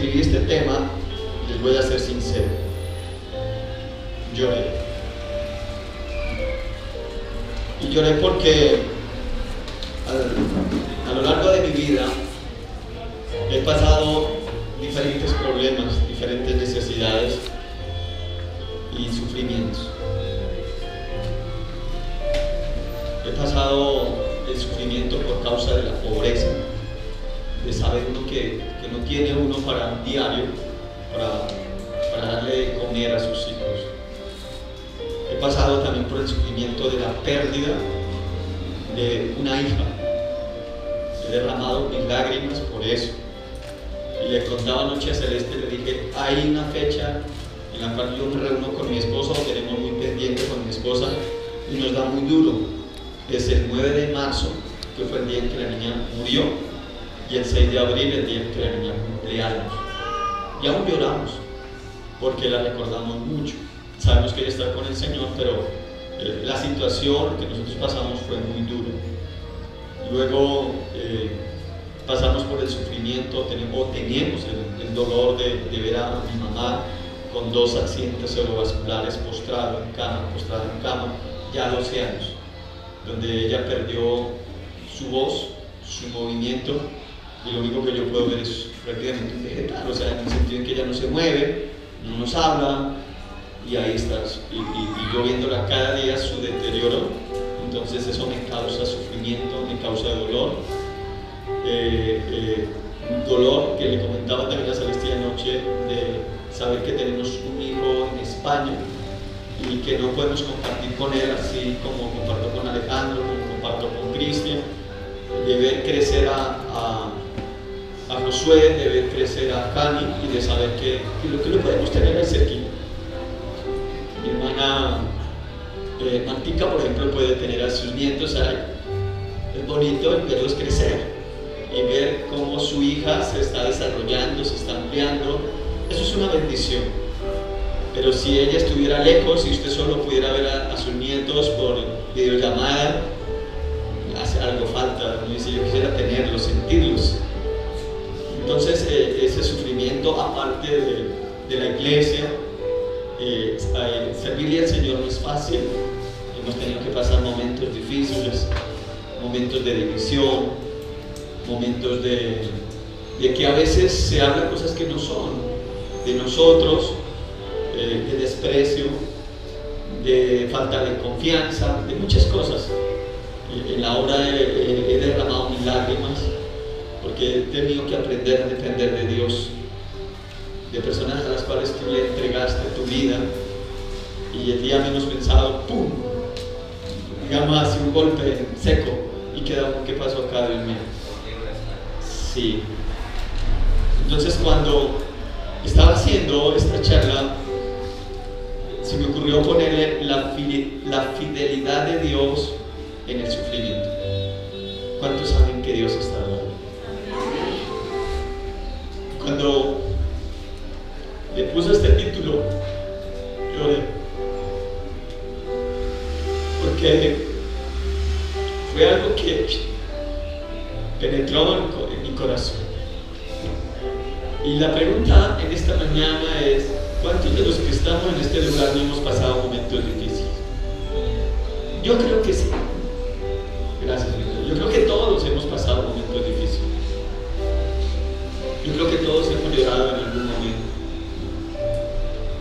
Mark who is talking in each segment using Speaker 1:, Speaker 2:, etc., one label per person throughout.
Speaker 1: escribí este tema, les voy a ser sincero, lloré. Y lloré porque a lo largo de mi vida he pasado diferentes problemas, diferentes necesidades y sufrimientos. He pasado el sufrimiento por causa de la pobreza, de saber uno que no tiene uno para un diario, para darle de comer a sus hijos. He pasado también por el sufrimiento de la pérdida de una hija. He derramado mis lágrimas por eso. Y le contaba anoche a Celeste, le dije, hay una fecha en la cual yo me reúno con mi esposa, o tenemos muy pendiente con mi esposa, y nos da muy duro. Es el 9 de marzo, que fue el día en que la niña murió, y el 6 de abril, el día en que la niña cumple años. Y aún lloramos, porque la recordamos mucho. Sabemos que ella está con el Señor, pero la situación que nosotros pasamos fue muy dura. Luego pasamos por el sufrimiento, teníamos el dolor de ver a mi mamá con 2 accidentes cerebrovasculares, postrada en cama, ya 12 años, donde ella perdió su voz, su movimiento, y lo único que yo puedo ver es prácticamente un vegetal, o sea, en el sentido en que ella no se mueve, no nos habla, y ahí estás, y yo viéndola cada día su deterioro. Entonces eso me causa sufrimiento, me causa dolor, dolor que le comentaba también a Celestia anoche, de saber que tenemos un hijo en España y que no podemos compartir con él así como comparto con Alejandro, como comparto con Cristian, de ver crecer a Josué, de ver crecer a Cani, y de saber que lo podemos tener ahí cerquita. Mi hermana Mantica, por ejemplo, puede tener a sus nietos ahí. Es bonito verlos crecer y ver cómo su hija se está desarrollando, se está ampliando. Eso es una bendición. Pero si ella estuviera lejos y usted solo pudiera ver a sus nietos por videollamada, hace algo falta. Uno dice, yo quisiera tenerlos, sentirlos. Entonces ese sufrimiento, aparte de la iglesia, servirle al Señor no es fácil. Hemos tenido que pasar momentos difíciles, momentos de división, momentos de que a veces se habla cosas que no son de nosotros, de desprecio, de falta de confianza, de muchas cosas. En la obra he derramado mis lágrimas porque he tenido que aprender a depender de Dios, de personas a las cuales tú le entregaste tu vida, y el día menos pensado, ¡pum!, digamos así, un golpe seco, y queda, ¿qué pasó acá, Dios mío? Sí. Entonces, cuando estaba haciendo esta charla, se me ocurrió ponerle la fidelidad de Dios en el sufrimiento. ¿Cuántos saben que Dios está ahí? Cuando le puse este título, lloré, porque fue algo que penetró en mi corazón. Y la pregunta en esta mañana es, ¿cuántos de los que estamos en este lugar no hemos pasado momentos difíciles? Yo creo que sí. Gracias, Victor. Yo creo que todos hemos pasado momentos difíciles. Yo creo que todos hemos llorado en algún momento.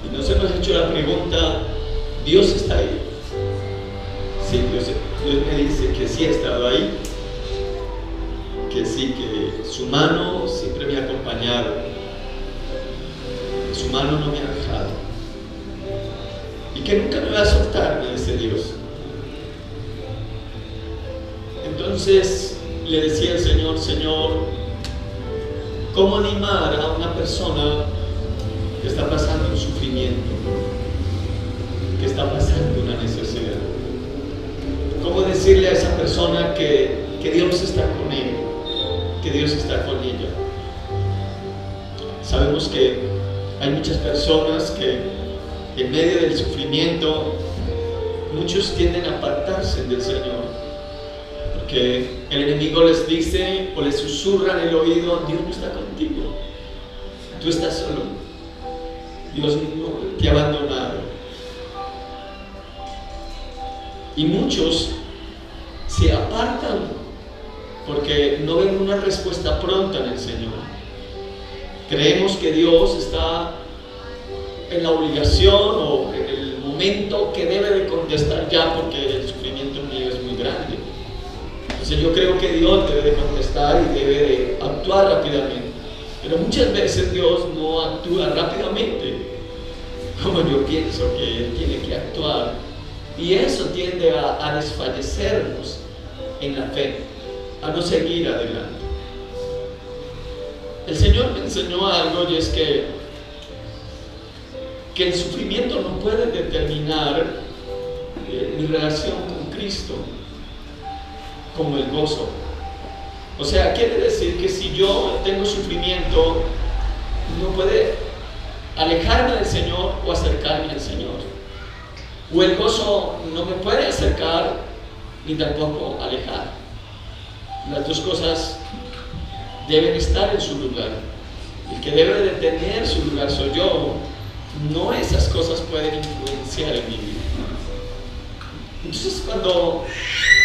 Speaker 1: Y nos hemos hecho la pregunta, ¿Dios está ahí? Sí, Dios me dice que sí ha estado ahí, que sí, que su mano siempre me ha acompañado, que su mano no me ha dejado, y que nunca me va a soltar, me dice Dios. Entonces le decía al Señor, Señor, ¿cómo animar a una persona que está pasando un sufrimiento, que está pasando una necesidad? ¿Cómo decirle a esa persona que Dios está con él, que Dios está con ella? Sabemos que hay muchas personas que en medio del sufrimiento, muchos tienden a apartarse del Señor, porque el enemigo les dice o les susurra en el oído, Dios no está contigo, tú estás solo. Dios no te ha abandonado. Y muchos se apartan porque no ven una respuesta pronta en el Señor. Creemos que Dios está en la obligación o en el momento que debe de contestar ya, porque el sufrimiento mío es muy grande. Entonces yo creo que Dios debe de contestar y debe de actuar rápidamente. Pero muchas veces Dios no actúa rápidamente como yo pienso que Él tiene que actuar. Y eso tiende a desfallecernos en la fe, a no seguir adelante. El Señor me enseñó algo, y es que el sufrimiento no puede determinar mi relación con Cristo como el gozo. O sea, quiere decir que si yo tengo sufrimiento, no puede alejarme del Señor o acercarme al Señor. O el gozo no me puede acercar ni tampoco alejar. Las dos cosas deben estar en su lugar. El que debe de tener su lugar soy yo. No esas cosas pueden influenciar en mi vida. Entonces, cuando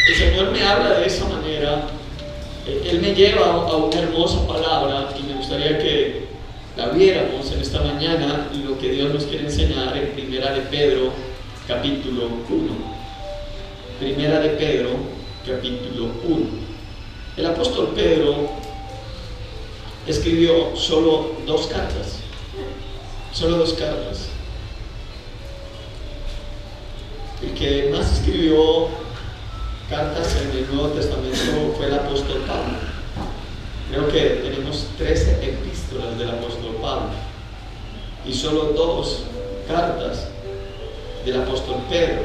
Speaker 1: el Señor me habla de esa manera, Él me lleva a una hermosa palabra, y me gustaría que la viéramos en esta mañana, y lo que Dios nos quiere enseñar en Primera de Pedro, capítulo 1. Primera de Pedro, capítulo 1. El apóstol Pedro escribió solo 2 cartas. Solo 2 cartas. El que más escribió cartas en el Nuevo Testamento fue el apóstol Pablo. Creo que tenemos 13 epístolas del apóstol Pablo y solo 2 cartas del apóstol Pedro.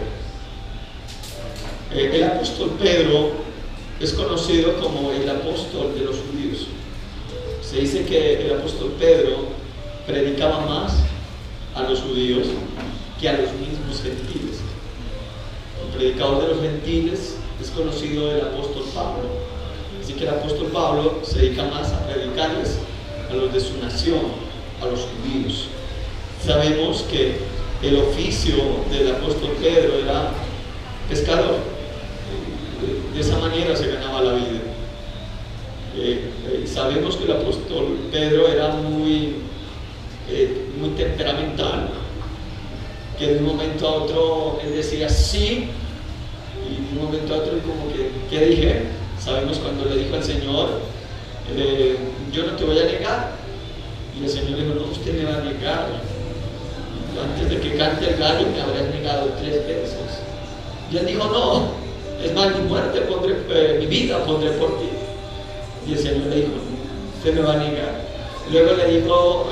Speaker 1: El apóstol Pedro es conocido como el apóstol de los judíos. Se dice que el apóstol Pedro predicaba más a los judíos que a los mismos gentiles. El predicador de los gentiles es conocido el apóstol Pablo. Así que el apóstol Pablo se dedica más a predicarles a los de su nación, a los judíos. Sabemos que el oficio del apóstol Pedro era pescador. De esa manera se ganaba la vida. Sabemos que el apóstol Pedro era muy temperamental, que de un momento a otro él decía sí, y de un momento a otro como que, ¿qué dije? Sabemos cuando le dijo al Señor, yo no te voy a negar, y el Señor le dijo, no, usted me va a negar, antes de que cante el gallo me habrás negado 3 veces, y él dijo, no, es más, mi muerte pondré, mi vida pondré por ti, y el Señor le dijo, usted me va a negar. Luego le dijo,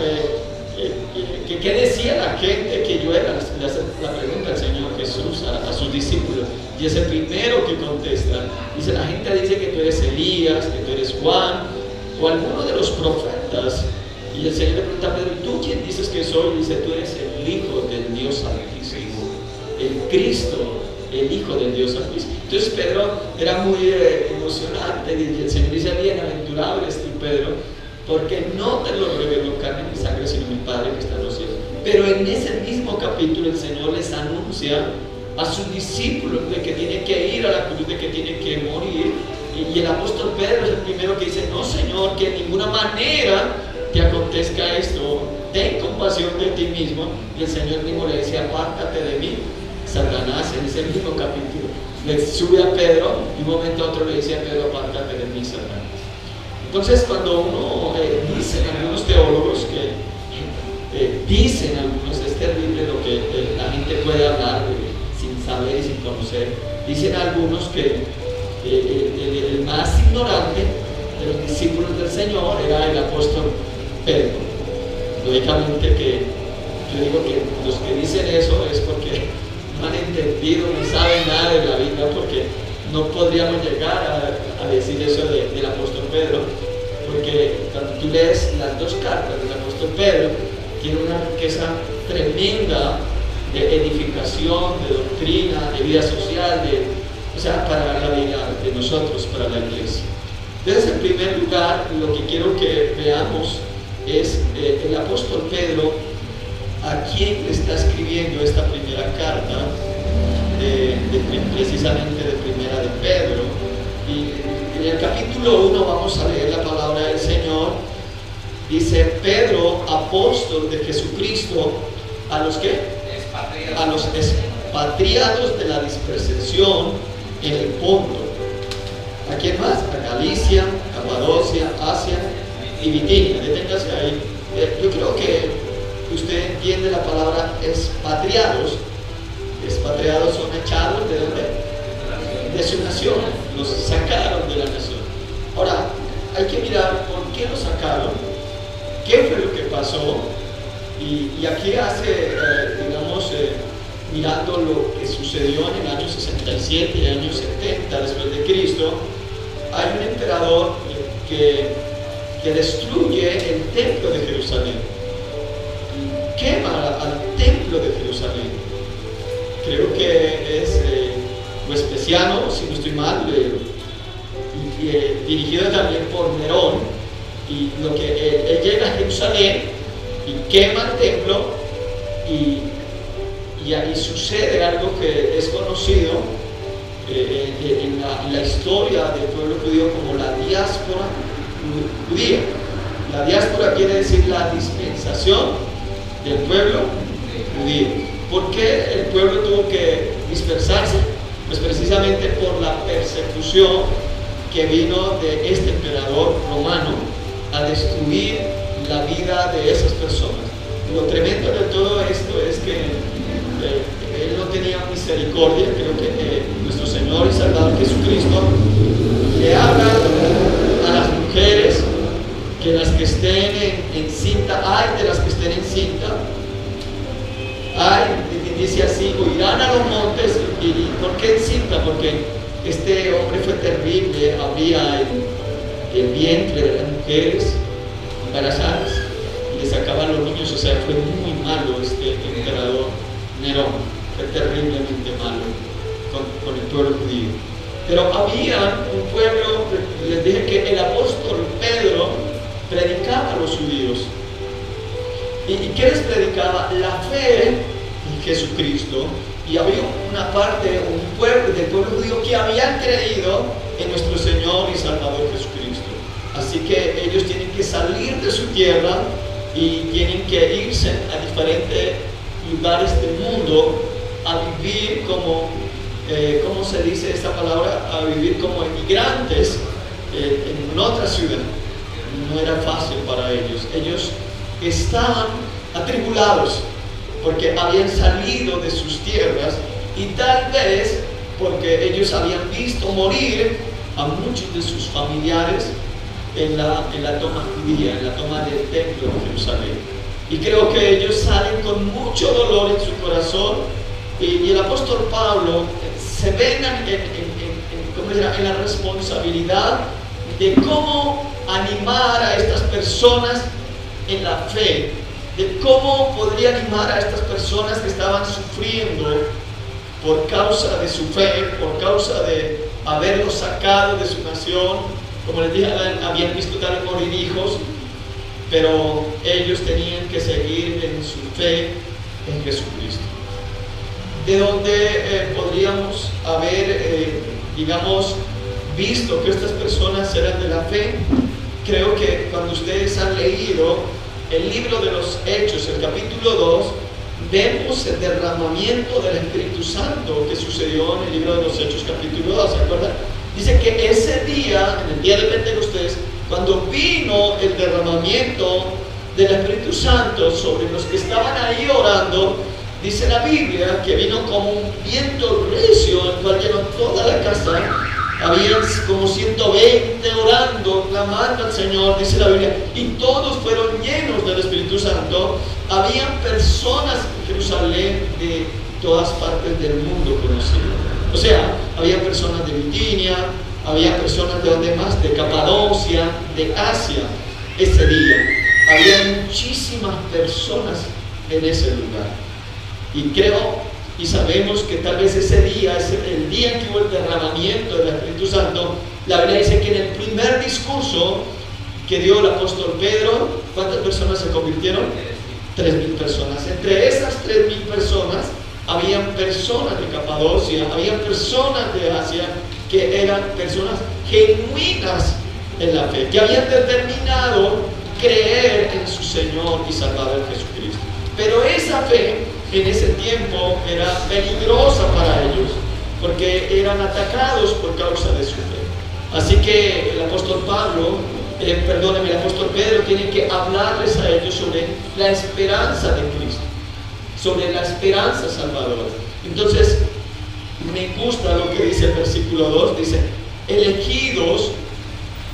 Speaker 1: ¿qué decía la gente que yo era? Le hace la pregunta al Señor Jesús a sus discípulos, y es el primero que contesta. Dice, la gente dice que tú eres Elías, que tú eres Juan, o alguno de los profetas. Y el Señor le pregunta a Pedro, ¿y tú quién dices que soy? Y dice, tú eres el Hijo del Dios Altísimo, el Cristo, el Hijo del Dios Altísimo. Entonces Pedro era muy emocionante, y el Señor dice, bienaventurado eres tú, Pedro, porque no te lo reveló carne ni sangre, sino mi Padre que está en los cielos. Pero en ese mismo capítulo el Señor les anuncia a sus discípulos de que tienen que ir a la cruz, de que tienen que morir. Y el apóstol Pedro es el primero que dice, no, Señor, que de ninguna manera te acontezca esto, ten compasión de ti mismo. Y el Señor mismo le decía, apártate de mí, Satanás. En ese mismo capítulo le sube a Pedro, y un momento a otro le dice a Pedro, apártate de mí, Satanás. Entonces, cuando uno dicen algunos teólogos que dicen algunos, es terrible lo que la gente puede hablar sin saber y sin conocer. Dicen algunos que el más ignorante de los discípulos del Señor era el apóstol Pedro. Lógicamente que yo digo que los que dicen eso es porque no han entendido, no saben nada de la Biblia, porque no podríamos llegar a decir eso del apóstol Pedro, porque cuando tú lees las 2 cartas del apóstol Pedro, tiene una riqueza tremenda de edificación, de doctrina, de vida social, o sea, para la vida de nosotros, para la iglesia. Entonces, en primer lugar, lo que quiero que veamos es el apóstol Pedro, a quien le está escribiendo esta primera carta, precisamente de Primera de Pedro. Y en el capítulo 1 vamos a leer la palabra del Señor. Dice: Pedro, apóstol de Jesucristo, a los que a los expatriados de la dispersión en el Ponto. ¿A quién más? A Galicia, Capadocia, Asia y Bitinia. Deténgase ahí. Yo creo que usted entiende la palabra expatriados. Expatriados son echados ¿de dónde? De su nación. Los sacaron de la nación. Ahora, hay que mirar por qué los sacaron, qué fue lo que pasó. Y aquí hace, mirando lo que sucedió en el año 67 y el año 70 después de Cristo, hay un emperador que destruye el templo de Jerusalén, quema al templo de Jerusalén. Creo que es Vespasiano, si no estoy mal, dirigido también por Nerón. Y lo que él llega a Jerusalén y quema el templo, y ahí sucede algo que es conocido en la historia del pueblo judío como la diáspora judía. La diáspora quiere decir la dispersación del pueblo judío. ¿Por qué el pueblo tuvo que dispersarse? Pues precisamente por la persecución que vino de este emperador romano a destruir la vida de esas personas. Lo tremendo de todo esto es que él no tenía misericordia. Creo que nuestro Señor y Salvador Jesucristo le habla a las mujeres que las que estén encinta, ay de las que estén encinta, ay, dice así, huirán a los montes. ¿Y por qué encinta? Porque este hombre fue terrible, abría el vientre de las mujeres embarazadas y le sacaban los niños. O sea, fue muy malo este emperador Nerón, fue terriblemente malo con el pueblo judío. Pero había un pueblo, les dije que el apóstol Pedro predicaba a los judíos. ¿Y qué les predicaba? La fe en Jesucristo. Y había una parte, un pueblo del pueblo judío que habían creído en nuestro Señor y Salvador Jesucristo. Así que ellos tienen que salir de su tierra y tienen que irse a diferentes lugares del mundo a vivir como, ¿cómo se dice esta palabra? A vivir como emigrantes en otra ciudad. No era fácil para ellos. Ellos estaban atribulados porque habían salido de sus tierras, y tal vez porque ellos habían visto morir a muchos de sus familiares en la toma judía, en la toma del templo de Jerusalén. Y creo que ellos salen con mucho dolor en su corazón, y el apóstol Pablo se ve en la responsabilidad de cómo animar a estas personas en la fe, de cómo podría animar a estas personas que estaban sufriendo por causa de su fe, por causa de haberlos sacado de su nación. Como les dije, habían visto tal vez morir hijos, pero ellos tenían que seguir en su fe en Jesucristo. De donde podríamos haber, visto que estas personas eran de la fe. Creo que cuando ustedes han leído el libro de los Hechos, el capítulo 2, vemos el derramamiento del Espíritu Santo que sucedió en el libro de los Hechos, capítulo 2, ¿se acuerdan? Dice que ese día, en el día de Pentecostés, cuando vino el derramamiento del Espíritu Santo sobre los que estaban ahí orando, dice la Biblia que vino como un viento recio, el cual llenó toda la casa. Habían como 120 orando, clamando al Señor, dice la Biblia, y todos fueron llenos del Espíritu Santo. Habían personas en Jerusalén de todas partes del mundo conocido. O sea, había personas de Bitinia, había personas de donde más, de Capadocia, de Asia. Ese día había muchísimas personas en ese lugar. Y creo y sabemos que tal vez ese día, el día en que hubo el derramamiento del Espíritu Santo, la Biblia dice que en el primer discurso que dio el apóstol Pedro, ¿cuántas personas se convirtieron? 3.000 personas. Entre esas 3.000 personas, habían personas de Capadocia, habían personas de Asia, que eran personas genuinas en la fe, que habían determinado creer en su Señor y Salvador Jesucristo. Pero esa fe en ese tiempo era peligrosa para ellos, porque eran atacados por causa de su fe. Así que el apóstol el apóstol Pedro tiene que hablarles a ellos sobre la esperanza de Cristo, sobre la esperanza salvadora. Entonces, me gusta lo que dice el versículo 2, dice, elegidos,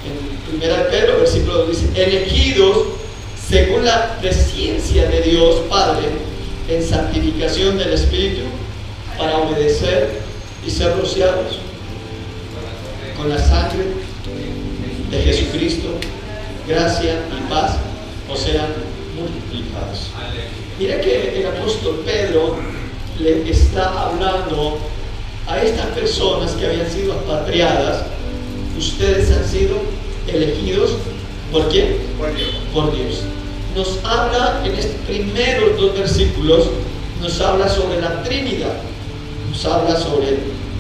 Speaker 1: en 1 Pedro, versículo 2, dice, elegidos según la presciencia de Dios Padre, en santificación del Espíritu, para obedecer y ser rociados con la sangre de Jesucristo, gracia y paz os sean multiplicados. Mira que el apóstol Pedro le está hablando a estas personas que habían sido expatriadas. Ustedes han sido elegidos ¿por quién? Por Dios. Nos habla en estos primeros 2 versículos, nos habla sobre la Trinidad, nos habla sobre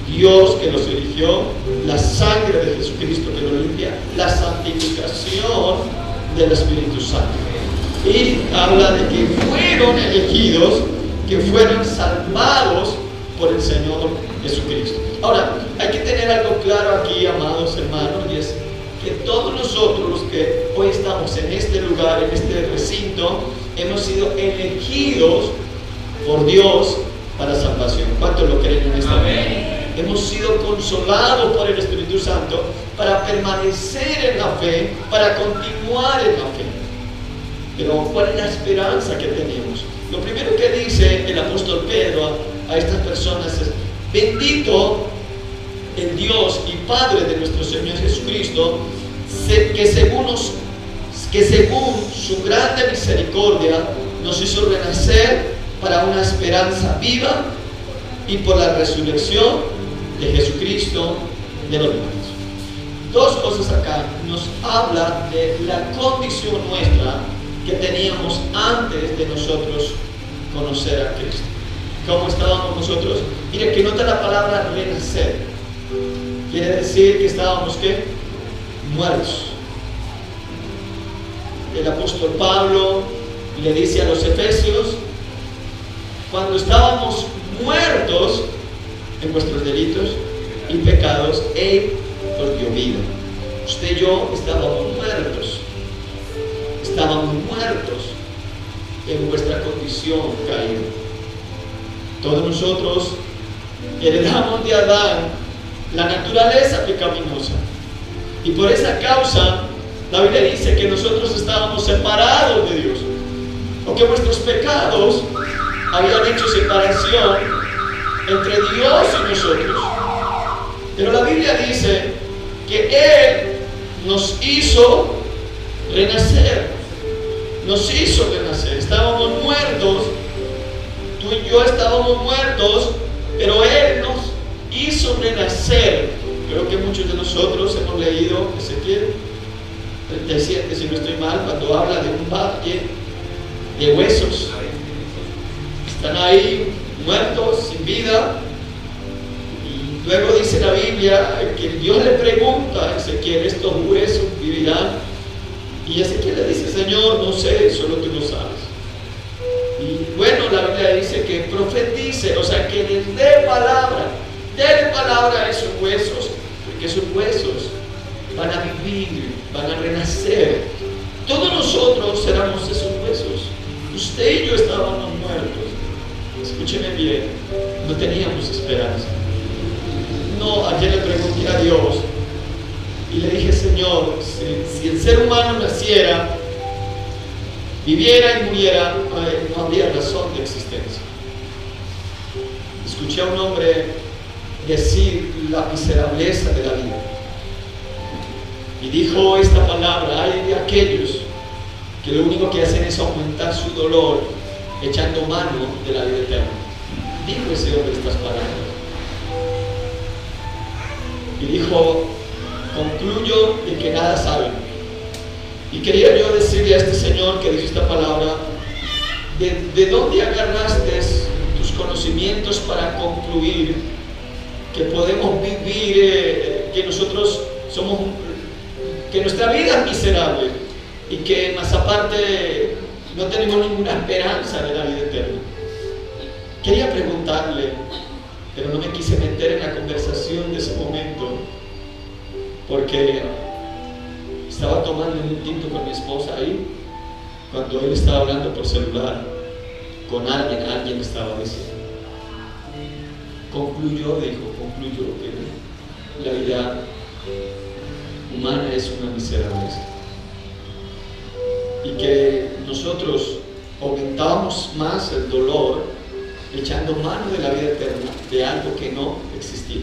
Speaker 1: Dios que los eligió, la sangre de Jesucristo que los limpia, la santificación del Espíritu Santo. Y habla de que fueron elegidos, que fueron salvados por el Señor Jesucristo. Ahora, hay que tener algo claro aquí, amados hermanos, y es que todos nosotros los que hoy estamos en este lugar, en este recinto, hemos sido elegidos por Dios para salvación. ¿Cuántos lo creen en esta manera? Hemos sido consolados por el Espíritu Santo para permanecer en la fe, para continuar en la fe. Pero ¿cuál es la esperanza que tenemos? Lo primero que dice el apóstol Pedro a estas personas es: bendito el Dios y Padre de nuestro Señor Jesucristo, que según su grande misericordia nos hizo renacer para una esperanza viva y por la resurrección de Jesucristo de los muertos. Dos cosas acá. Nos habla de la condición nuestra que teníamos antes de nosotros conocer a Cristo. ¿Cómo estábamos nosotros? Mire, que nota la palabra renacer. Quiere decir que estábamos, ¿qué? Muertos. El apóstol Pablo le dice a los efesios: cuando estábamos muertos en vuestros delitos y pecados, Él os dio vida. Usted y yo estábamos muertos en vuestra condición caída. Todos nosotros heredamos de Adán la naturaleza pecaminosa, y por esa causa la Biblia dice que nosotros estábamos separados de Dios, o que nuestros pecados habían hecho separación entre Dios y nosotros. Pero la Biblia dice que Él nos hizo renacer. Estábamos muertos, tú y yo estábamos muertos, pero Él nos hizo renacer. Creo que muchos de nosotros hemos leído Ezequiel 37, si no estoy mal, cuando habla de un valle de huesos. Están ahí muertos, sin vida. Y luego dice la Biblia que Dios le pregunta a Ezequiel: ¿estos huesos vivirán? Y Ezequiel le dice: Señor, no sé, solo tú lo sabes. Y bueno, la Biblia dice que profetice, o sea, que les dé palabra a esos huesos, porque esos huesos van a vivir, van a renacer. Todos nosotros éramos esos huesos. Usted y yo estábamos muertos. Escúcheme bien, no teníamos esperanza. No, ayer le pregunté a Dios y le dije: Señor, si el ser humano naciera, viviera y muriera, no habría razón de existencia. Escuché a un hombre decir la miserableza de la vida, y dijo esta palabra: hay de aquellos que lo único que hacen es aumentar su dolor echando mano de la vida eterna. Dijo ese hombre estas palabras y dijo: concluyo de que nada saben, Y quería yo decirle a este señor que dice esta palabra, ¿de dónde agarraste tus conocimientos para concluir que podemos vivir, que nosotros somos, que nuestra vida es miserable y que más aparte no tenemos ninguna esperanza de la vida eterna? Quería preguntarle, pero no me quise meter en la conversación de ese momento porque estaba tomando un tinto con mi esposa ahí cuando él estaba hablando por celular con alguien estaba diciendo. Concluyó que la vida humana es una miserableza y que nosotros aumentamos más el dolor echando mano de la vida eterna de algo que no existía.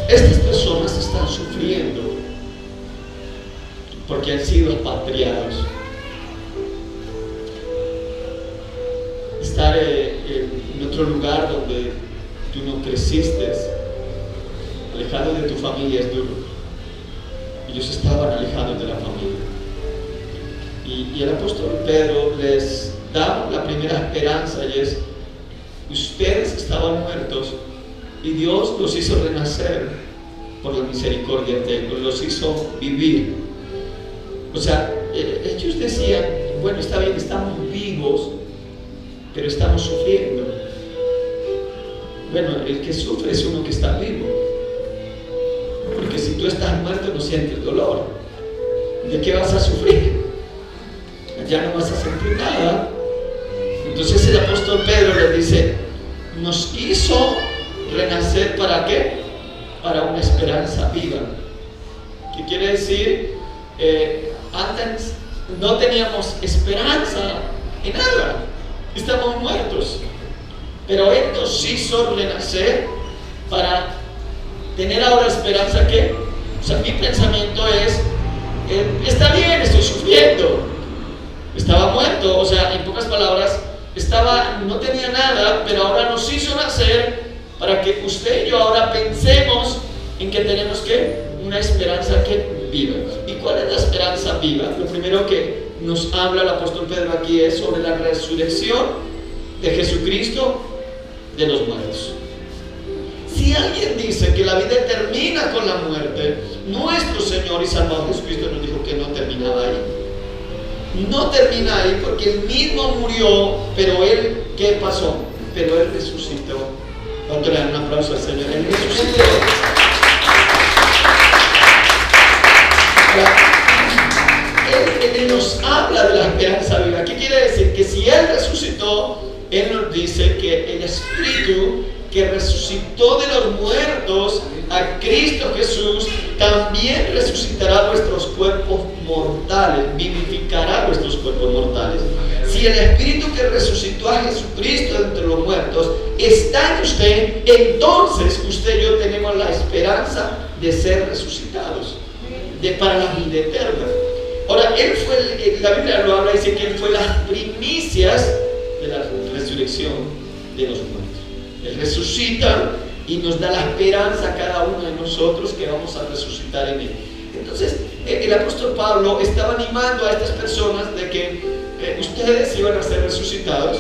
Speaker 1: Estas personas están sufriendo porque han sido expatriados. Estar en otro lugar donde tú no creciste, alejado de tu familia, es duro. Ellos estaban alejados de la familia. Y el apóstol Pedro les da la primera esperanza, y es: ustedes estaban muertos y Dios los hizo renacer por la misericordia de Él, los hizo vivir. O sea, ellos decían, bueno, está bien, estamos vivos, pero estamos sufriendo. Bueno, el que sufre es uno que está vivo, porque si tú estás muerto no sientes dolor. ¿De qué vas a sufrir? Ya no vas a sentir nada. Entonces el apóstol Pedro les dice: nos hizo renacer, ¿para qué? Para una esperanza viva. ¿Qué quiere decir? Antes no teníamos esperanza en nada, estamos muertos, pero Él nos hizo renacer para tener ahora esperanza. ¿Qué? O sea, mi pensamiento es, está bien, estoy sufriendo, estaba muerto, o sea, en pocas palabras, no tenía nada, pero ahora nos hizo nacer para que usted y yo ahora pensemos en que tenemos que una esperanza que viva. ¿Y cuál es la esperanza viva? Lo primero que nos habla el apóstol Pedro aquí es sobre la resurrección de Jesucristo de los muertos. Si alguien dice que la vida termina con la muerte, nuestro Señor y Salvador Jesucristo nos dijo que no terminaba ahí. No termina ahí, porque Él mismo murió, pero Él, ¿qué pasó? Pero Él resucitó. ¿Cuánto le dan un aplauso al Señor? Él resucitó. Él nos habla de la esperanza viva. ¿Qué quiere decir? Que si Él resucitó, Él nos dice que el Espíritu que resucitó de los muertos a Cristo Jesús también resucitará vuestros cuerpos mortales, vivificará vuestros cuerpos mortales. Si el Espíritu que resucitó a Jesucristo entre los muertos está en usted, entonces usted y yo tenemos la esperanza de ser resucitados, para la vida eterna. Ahora, la Biblia lo habla y dice que Él fue las primicias de la resurrección de los muertos. Él resucita y nos da la esperanza a cada uno de nosotros que vamos a resucitar en Él. Entonces, el apóstol Pablo estaba animando a estas personas de que ustedes iban a ser resucitados,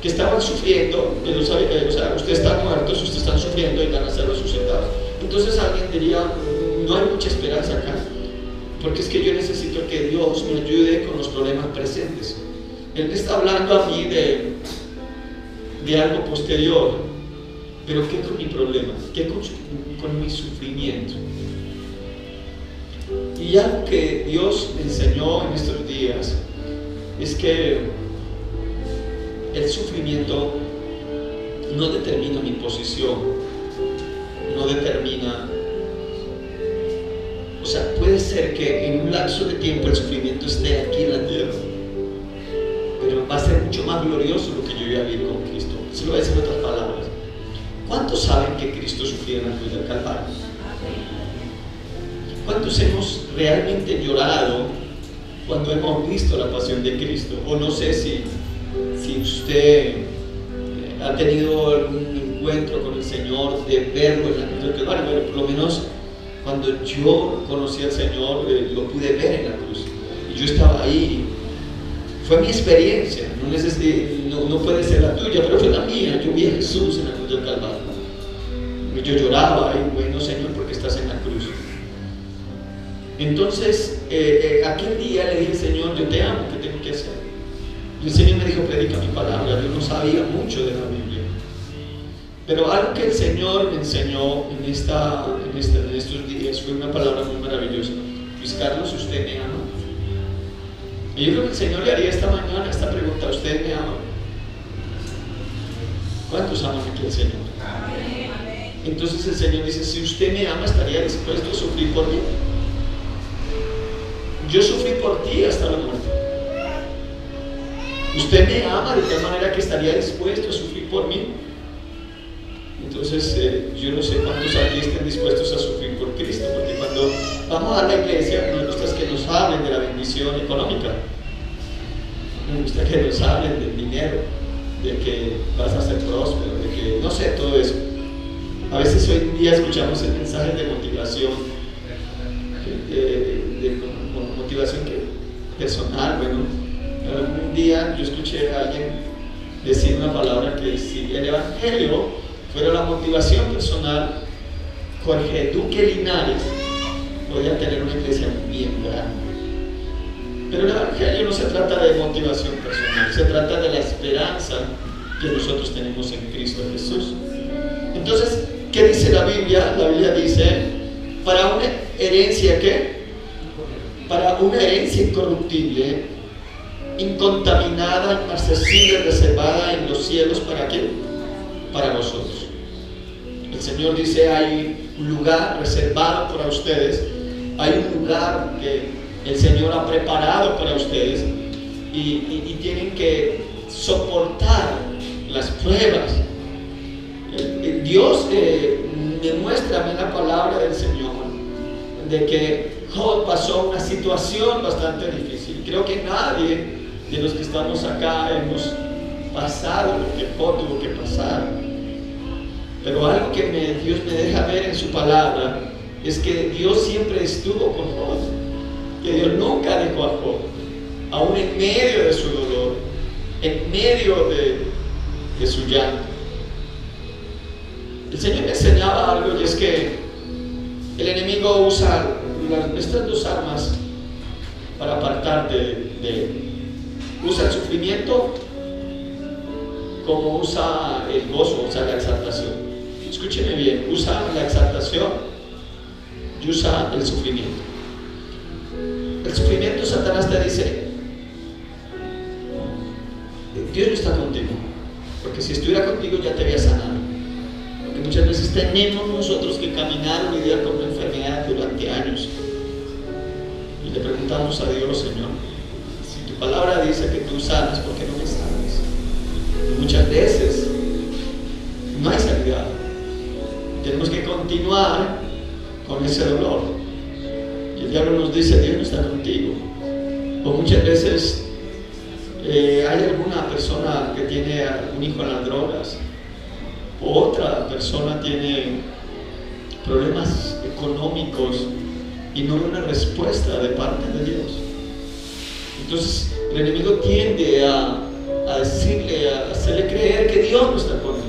Speaker 1: que estaban sufriendo, o sea, ustedes están muertos, ustedes están sufriendo y van a ser resucitados. Entonces alguien diría, no hay mucha esperanza acá, porque es que yo necesito que Dios me ayude con los problemas presentes. Él me está hablando a mí de algo posterior, pero ¿qué con mi problema? ¿Qué con mi sufrimiento? Y algo que Dios me enseñó en estos días es que el sufrimiento no determina mi posición, no determina. O sea, puede ser que en un lapso de tiempo el sufrimiento esté aquí en la tierra, pero va a ser mucho más glorioso lo que yo voy a vivir con Cristo. Se lo voy a decir en otras palabras. ¿Cuántos saben que Cristo sufrió en la cruz del Calvario? ¿Cuántos hemos realmente llorado cuando hemos visto la pasión de Cristo? O no sé si usted ha tenido algún encuentro con el Señor, de verlo en la cruz del Calvario. Bueno, por lo menos cuando yo conocí al Señor, lo pude ver en la cruz. Y yo estaba ahí. Fue mi experiencia, no puede ser la tuya, pero fue la mía. Yo vi a Jesús en la cruz del Calvario. Yo lloraba, y bueno, Señor, porque estás en la cruz. Entonces, aquel día le dije, Señor, yo te amo, ¿qué tengo que hacer? Y el Señor me dijo, predica mi palabra. Yo no sabía mucho de la Biblia, pero algo que el Señor me enseñó en estos días fue una palabra muy maravillosa. Luis Carlos, ¿usted me ama? Y yo creo que el Señor le haría esta mañana esta pregunta: ¿usted me ama? ¿Cuántos aman aquí al Señor? Entonces el Señor dice, si usted me ama, ¿estaría dispuesto a sufrir por mí? Yo sufrí por ti hasta la muerte. ¿Usted me ama de tal manera que estaría dispuesto a sufrir por mí? Entonces yo no sé cuántos aquí estén dispuestos a sufrir por Cristo, porque cuando vamos a la iglesia nos gusta que nos hablen de la bendición económica, nos gusta que nos hablen del dinero, de que vas a ser próspero, de que no sé, todo eso. A veces hoy en día escuchamos el mensaje de motivación, de motivación personal. Bueno, algún día yo escuché a alguien decir una palabra que si el evangelio fuera la motivación personal, Jorge Duque Linares podría tener una iglesia bien grande. Pero el evangelio no se trata de motivación personal, se trata de la esperanza que nosotros tenemos en Cristo Jesús. Entonces, ¿qué dice la Biblia? La Biblia dice, para una herencia, ¿qué? Para una herencia incorruptible, incontaminada, inaccesible, reservada en los cielos, ¿para qué? Para vosotros. El Señor dice, hay un lugar reservado para ustedes, hay un lugar que el Señor ha preparado para ustedes, y tienen que soportar las pruebas. Dios me muestra a mí la palabra del Señor de que Job pasó una situación bastante difícil. Creo que nadie de los que estamos acá hemos pasado lo que Job tuvo que pasar, pero algo que Dios me deja ver en su palabra es que Dios siempre estuvo con Job, que Dios nunca dejó a Job, aún en medio de su dolor, en medio de su llanto. El Señor me enseñaba algo, y es que el enemigo usa estas dos armas para apartarte de él. Usa el sufrimiento como usa el gozo, usa la exaltación. Escúcheme bien, usa la exaltación y usa el sufrimiento. El sufrimiento, Satanás te dice, Dios no está contigo, porque si estuviera contigo ya te había sanado. Porque muchas veces tenemos nosotros que caminar o lidiar con una enfermedad durante años, y le preguntamos a Dios, Señor, si tu palabra dice que tú sanas, ¿por qué no me sanas? Y muchas veces no hay sanidad, tenemos que continuar con ese dolor, y el diablo nos dice, Dios no está contigo. O muchas veces hay alguna persona que tiene un hijo en las drogas, o otra persona tiene problemas económicos y no hay una respuesta de parte de Dios. Entonces el enemigo tiende a hacerle creer que Dios no está con él,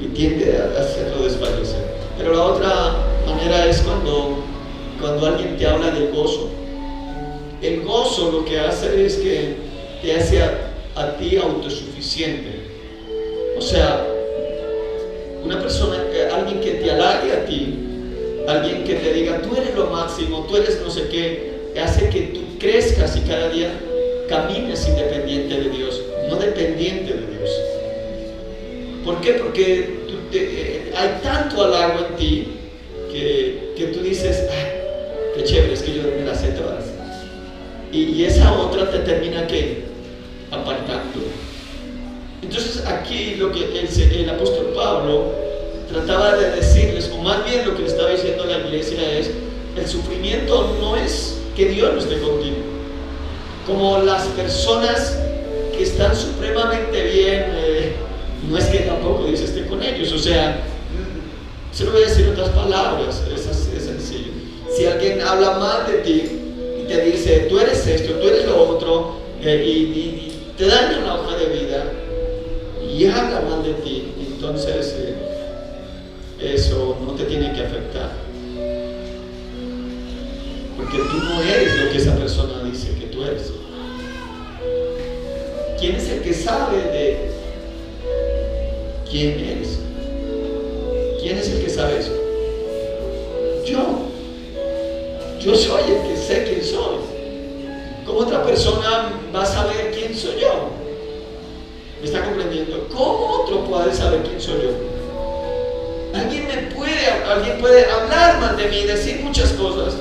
Speaker 1: y tiende a hacerlo desfallecer. Pero la otra manera es cuando alguien te habla del gozo. El gozo lo que hace es que te hace a ti autosuficiente. O sea, una persona, alguien que te halague a ti, alguien que te diga, tú eres lo máximo, tú eres no sé qué, hace que tú crezcas y cada día camines independiente de Dios, no dependiente de Dios. ¿Por qué? Porque hay tanto halago en ti que tú dices, qué chévere, es que yo me las sé todas. Y esa otra te termina que apartando. Entonces aquí lo que el apóstol Pablo trataba de decirles, o más bien lo que le estaba diciendo a la iglesia es, el sufrimiento no es que Dios no esté contigo. Como las personas que están supremamente bien, No es que tampoco dice esté con ellos, o sea, se lo voy a decir en otras palabras, es sencillo. Si alguien habla mal de ti y te dice, tú eres esto, tú eres lo otro, y te daña una hoja de vida y habla mal de ti, entonces eso no te tiene que afectar, porque tú no eres lo que esa persona dice que tú eres. ¿Quién es el que sabe de quién eres? ¿Quién es el que sabe eso? Yo soy el que sé quién soy. ¿Cómo otra persona va a saber quién soy yo? ¿Me está comprendiendo? ¿Cómo otro puede saber quién soy yo? Alguien puede hablar mal de mí, decir muchas cosas,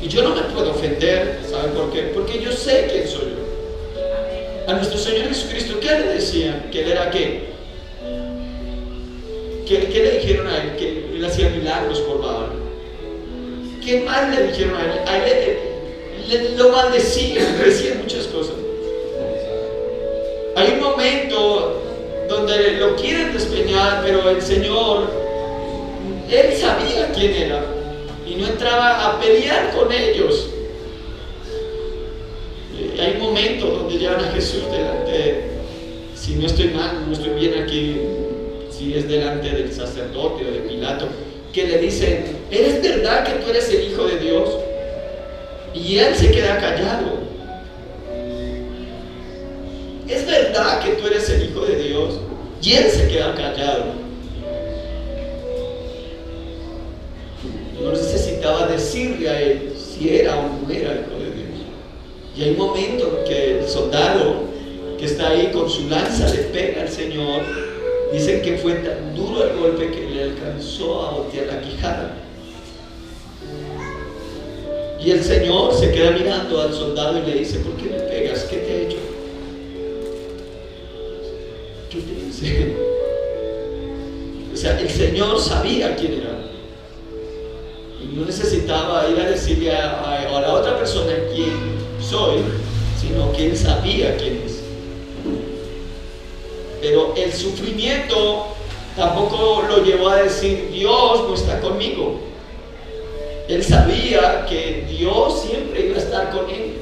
Speaker 1: y yo no me puedo ofender. ¿Saben por qué? Porque yo sé quién soy yo. A nuestro Señor Jesucristo, ¿qué le decían? ¿Que él era qué? ¿Qué le dijeron a él? Que él hacía milagros por Baal. ¿Qué más le dijeron a él? A él lo maldecían, le decían muchas cosas. Hay un momento donde lo quieren despeñar, pero el Señor, él sabía quién era y no entraba a pelear con ellos. Hay un momento donde llevan a Jesús delante, si no estoy mal, no estoy bien aquí, si es delante del sacerdote o de Pilato, que le dicen, ¿es verdad que tú eres el Hijo de Dios? Y él se queda callado. ¿Es verdad que tú eres el Hijo de Dios? Y él se queda callado. No necesitaba decirle a él si era o no era el Hijo de Dios. Y hay un momento en que el soldado que está ahí con su lanza le pega al Señor. Dicen que fue tan duro el golpe que le alcanzó a voltear la quijada. Y el Señor se queda mirando al soldado y le dice, ¿por qué me pegas? ¿Qué te he hecho? ¿Qué te dice? O sea, el Señor sabía quién era. Y no necesitaba ir a decirle a la otra persona quién soy, sino que él sabía quién es. Pero el sufrimiento tampoco lo llevó a decir, Dios no está conmigo. Él sabía que Dios siempre iba a estar con él,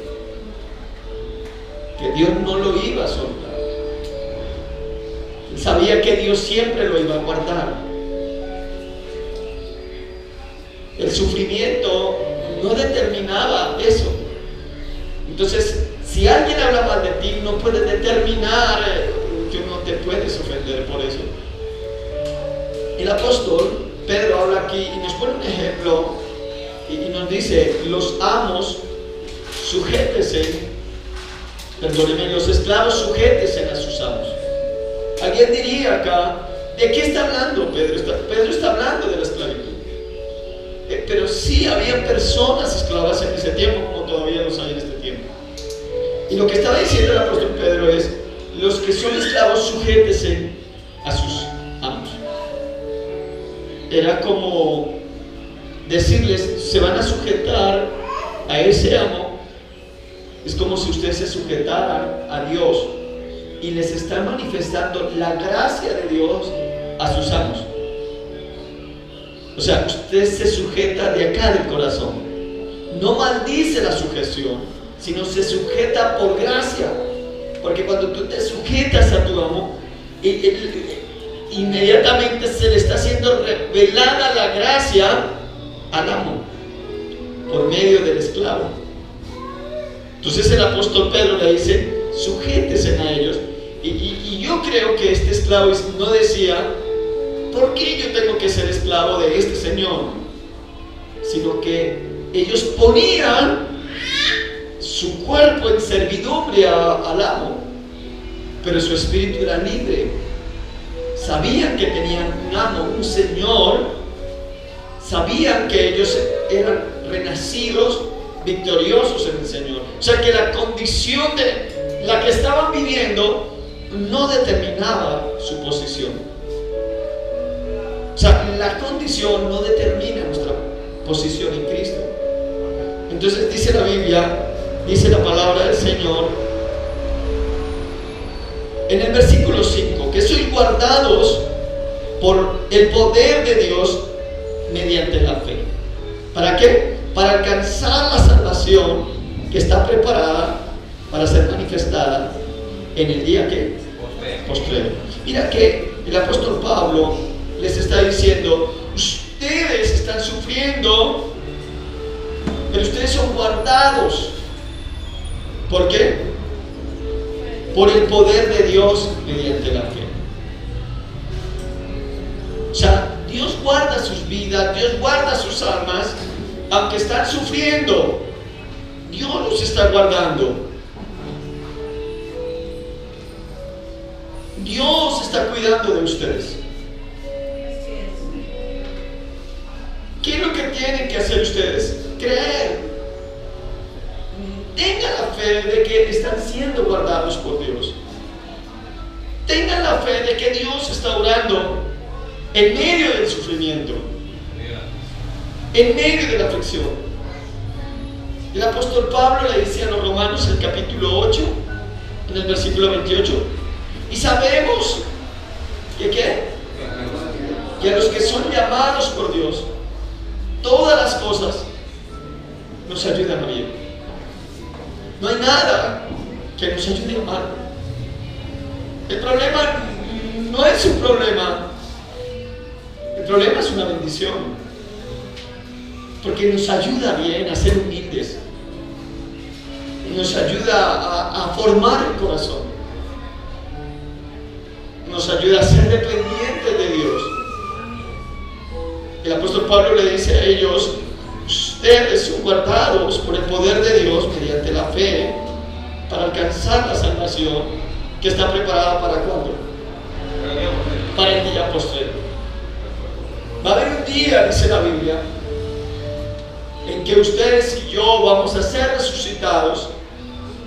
Speaker 1: que Dios no lo iba a soltar. Él sabía que Dios siempre lo iba a guardar. El sufrimiento no determinaba eso. Entonces, si alguien habla mal de ti, no puede determinar que no te puedes ofender por eso. El apóstol Pedro habla aquí y nos pone un ejemplo y nos dice, los amos sujétense, perdónenme, los esclavos sujétense a sus amos. Alguien diría acá, ¿de qué está hablando Pedro? Pedro está hablando de la esclavitud. Pero sí había personas esclavas en ese tiempo, como todavía los hay en este tiempo. Y lo que estaba diciendo el apóstol Pedro es, los que son esclavos sujétense a sus amos. Era como decirles, se van a sujetar a ese amo. Es como si ustedes se sujetaran a Dios y les están manifestando la gracia de Dios a sus amos. O sea, usted se sujeta de acá del corazón. No maldice la sujeción, sino se sujeta por gracia. Porque cuando tú te sujetas a tu amo, inmediatamente se le está siendo revelada la gracia al amo por medio del esclavo. Entonces el apóstol Pedro le dice, sujétense a ellos. Y yo creo que este esclavo no decía, ¿por qué yo tengo que ser esclavo de este señor? Sino que ellos ponían su cuerpo en servidumbre al amo, pero su espíritu era libre. Sabían que tenían un amo, un señor. Sabían que ellos eran renacidos, victoriosos en el Señor. O sea que la condición de la que estaban viviendo no determinaba su posición. O sea, la condición no determina nuestra posición en Cristo. Entonces dice la Biblia, dice la palabra del Señor en el versículo 5, que soy guardados por el poder de Dios mediante la fe. ¿Para qué? Para alcanzar la salvación que está preparada para ser manifestada en el día que postrero. Mira que el apóstol Pablo les está diciendo: ustedes están sufriendo, pero ustedes son guardados. ¿Por qué? Por el poder de Dios mediante la fe. O sea, Dios guarda sus vidas, Dios guarda sus almas, aunque están sufriendo. Dios los está guardando. Dios está cuidando de ustedes. ¿Qué es lo que tienen que hacer ustedes? Creer. Tengan la fe de que están siendo guardados por Dios. Tengan la fe de que Dios está orando en medio del sufrimiento, en medio de la aflicción. El apóstol Pablo le decía a los romanos, el capítulo 8, en el versículo 28, y sabemos que ¿qué? Que a los que son llamados por Dios, todas las cosas nos ayudan a bien. No hay nada que nos ayude a mal. El problema no es un problema. El problema es una bendición, porque nos ayuda bien a ser humildes, nos ayuda a formar el corazón, nos ayuda a ser dependientes de Dios. El apóstol Pablo le dice a ellos: ustedes son guardados por el poder de Dios mediante la fe para alcanzar la salvación que está preparada para ¿cuándo? Para el día postrero. Va a haber un día, dice la Biblia, en que ustedes y yo vamos a ser resucitados.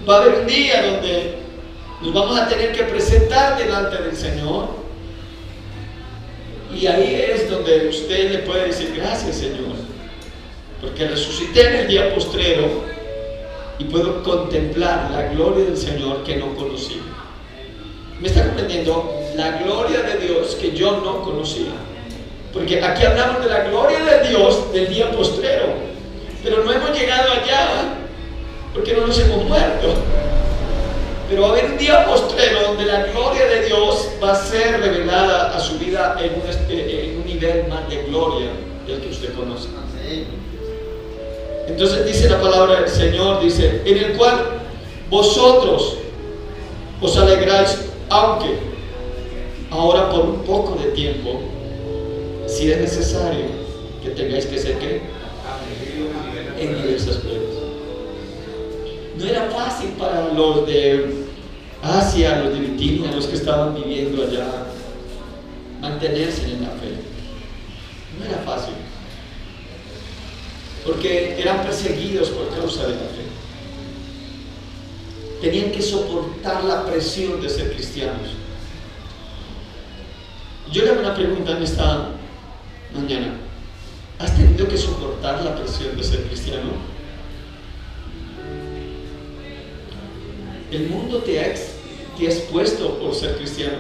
Speaker 1: Va a haber un día donde nos vamos a tener que presentar delante del Señor, y ahí es donde usted le puede decir: gracias, Señor, porque resucité en el día postrero y puedo contemplar la gloria del Señor que no conocí. ¿Me está comprendiendo? La gloria de Dios que yo no conocía. Porque aquí hablamos de la gloria de Dios del día postrero, pero no hemos llegado allá porque no nos hemos muerto. Pero va a haber un día postrero donde la gloria de Dios va a ser revelada a su vida en un nivel más de gloria del que usted conoce. Entonces dice la palabra del Señor, dice: en el cual vosotros os alegráis, aunque ahora por un poco de tiempo, si es necesario que tengáis que ser ¿qué? En diversas pruebas. No era fácil para los de Asia, los de Bitinia, los que estaban viviendo allá, mantenerse en la fe. No era fácil, porque eran perseguidos por causa de la fe. Tenían que soportar la presión de ser cristianos. Yo le hago una pregunta en esta mañana: ¿has tenido que soportar la presión de ser cristiano? ¿El mundo te ha expuesto por ser cristiano?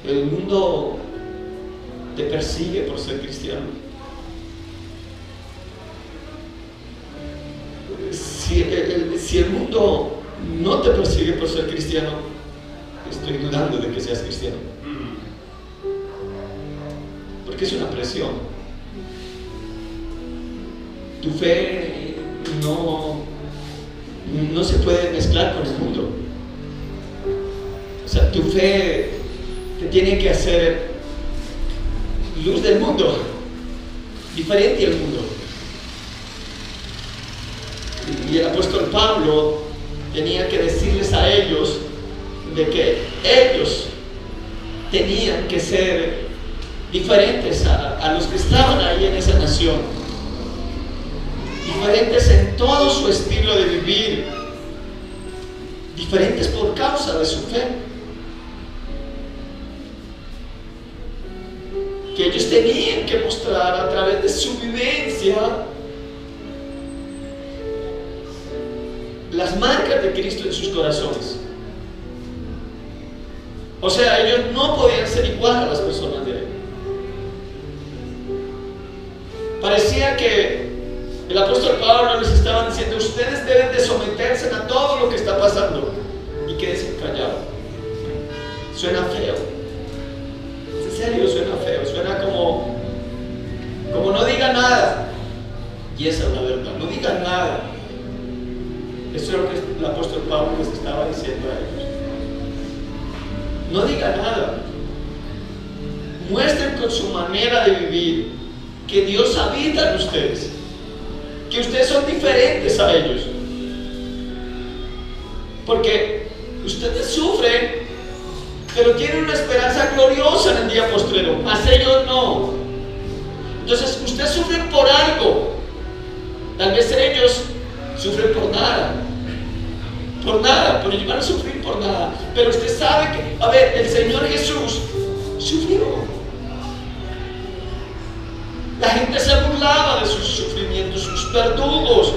Speaker 1: ¿El mundo te persigue por ser cristiano? Si el mundo no te persigue por ser cristiano, estoy dudando de que seas cristiano, porque es una presión. Tu fe no se puede mezclar con el mundo. O sea, tu fe te tiene que hacer luz del mundo, diferente al mundo. Y el apóstol Pablo tenía que decirles a ellos de que ellos tenían que ser diferentes a los que estaban ahí en esa nación, diferentes en todo su estilo de vivir, diferentes por causa de su fe, que ellos tenían que mostrar a través de su vivencia las marcas de Cristo en sus corazones. O sea, ellos no podían ser igual a las personas de él. Parecía que el apóstol Pablo les estaba diciendo: ustedes deben de someterse a todo lo que está pasando y quédense callados. Suena feo. En serio, suena feo. Suena como no diga nada. Y esa es la verdad. No diga nada. Eso es lo que el apóstol Pablo les estaba diciendo a ellos. No diga nada. Muestren con su manera de vivir que Dios habita en ustedes, que ustedes son diferentes a ellos, porque ustedes sufren, pero tienen una esperanza gloriosa en el día postrero, mas ellos no. Entonces ustedes sufren por algo, tal vez ellos sufren por nada, pero ellos van a sufrir por nada. Pero usted sabe que, a ver, el Señor Jesús sufrió. La gente se burlaba de sus sufrimientos, sus verdugos,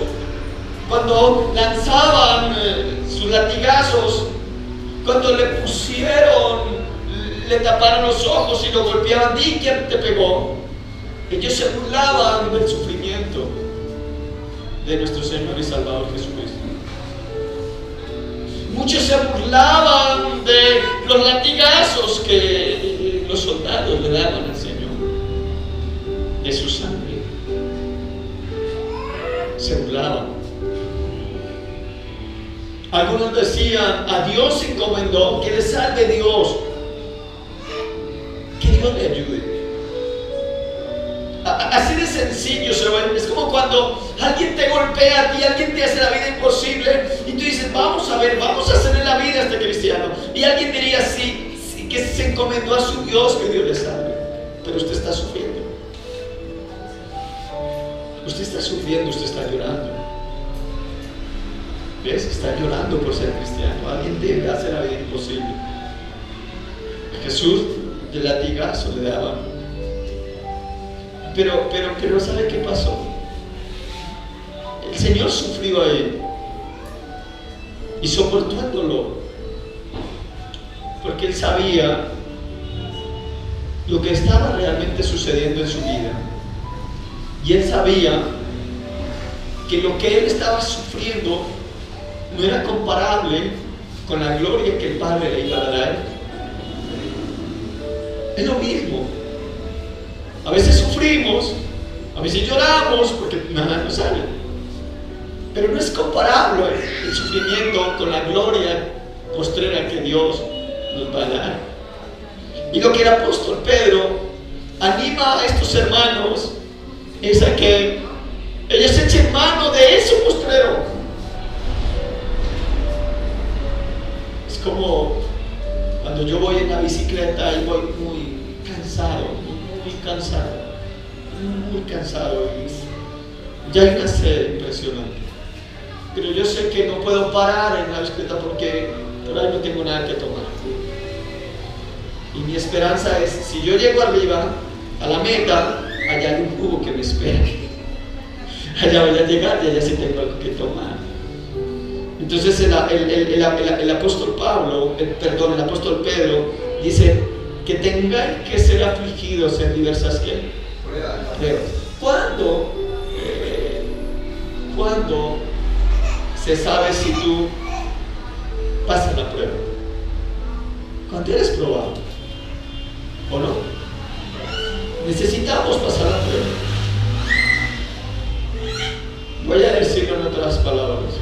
Speaker 1: cuando lanzaban sus latigazos, cuando le taparon los ojos y lo golpeaban. ¿Y quién te pegó? Ellos se burlaban del sufrimiento de nuestro Señor y Salvador Jesucristo. Muchos se burlaban de los latigazos que los soldados le daban al Señor, de su sangre. Se burlaban. Algunos decían: a Dios se encomendó, que le salve Dios, que Dios le ayude. Así de sencillo se va. Es como cuando alguien te golpea a ti, alguien te hace la vida imposible y tú dices: vamos a ver, vamos a hacerle la vida a este cristiano. Y alguien diría: sí, que se encomendó a su Dios, que Dios le salve. Pero usted está sufriendo. Usted está sufriendo, usted está llorando. ¿Ves? Está llorando por ser cristiano. Alguien te hace la vida imposible. A Jesús de latigazo le daban. Pero ¿sabe qué pasó? El Señor sufrió ahí y soportó el dolor, porque Él sabía lo que estaba realmente sucediendo en su vida. Y Él sabía que lo que Él estaba sufriendo no era comparable con la gloria que el Padre le iba a dar a Él. Es lo mismo. A veces sufrimos, a veces lloramos porque nada nos sale. Pero no es comparable el sufrimiento con la gloria postrera que Dios nos va a dar. Y lo que el apóstol Pedro anima a estos hermanos es a que ellos echen mano de eso postrero. Es como cuando yo voy en la bicicleta y voy muy cansado y ya hay una sed impresionante, pero yo sé que no puedo parar en la bicicleta porque por ahí no tengo nada que tomar. Y mi esperanza es: si yo llego arriba a la meta, allá hay un jugo que me espera, allá voy a llegar y allá sí tengo algo que tomar. Entonces el apóstol el apóstol Pedro dice que tengan que ser afligidos en diversas pruebas. ¿Cuándo se sabe si tú pasas la prueba? Cuando eres probado, ¿o no? Necesitamos pasar la prueba. Voy a decirlo en otras palabras.